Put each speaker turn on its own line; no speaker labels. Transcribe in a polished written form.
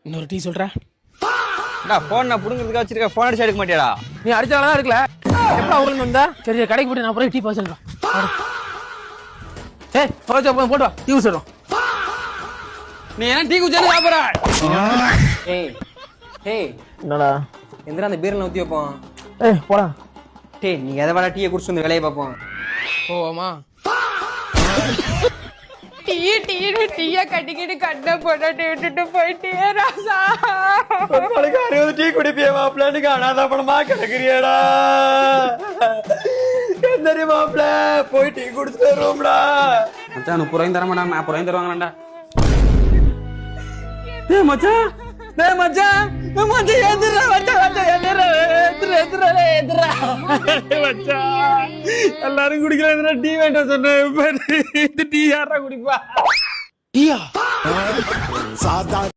இன்னொரு டீ சொல்ற.
போன் நான் புடுங்கிறதுக்காக வச்சிருக்க, போன் அடிச்சு எடுக்க மாட்டியாடா?
நீ அடிச்சாலாம் எடுக்கல. எப்ப அவங்களுக்கு வந்தா? சரி கடைக்கு போட்டு நான் போய் டீ பாஸ் சொல்றேன். ஏய் போச்சு போட்டு வா டீ சொல்றோம்.
நீ என்ன டீ குடிச்சாலும் சாப்பிடுற?
ஏய் ஏய்
என்னடா?
எந்திரா அந்த பீரல ஊத்தி வைப்போம்.
ஏய் போடா.
டேய் நீங்க எதை வேணா டீயை குடிச்சு வந்து வேலையை பார்ப்போம்.
போவாமா?
டீய கட்டிக்கிட்டு கண்ணை போட்டு விட்டுட்டு போயிட்டே ராசா.
டீ குடிப்பிய மாப்பிள்ளைன்னு அனாத பணமா கிடக்குறியடா. எந்த மாப்பிள்ள போய் டீ குடிச்சுட்டு வருவோம்டா.
மச்சான் 30 ரூபாயும் தர மாட்டாங்க, 40 ரூபாயும் தருவாங்கடா.
டேய் மச்சான், டேய் மச்சான், மச்சான் எந்திரா மச்சான், எந்திரா மச்சான். எல்லாரும் குடிக்கல, டீ வேண்டாம் சொன்னேன். டீ யாரா குடிப்பா?
டீயா?
சாதாரண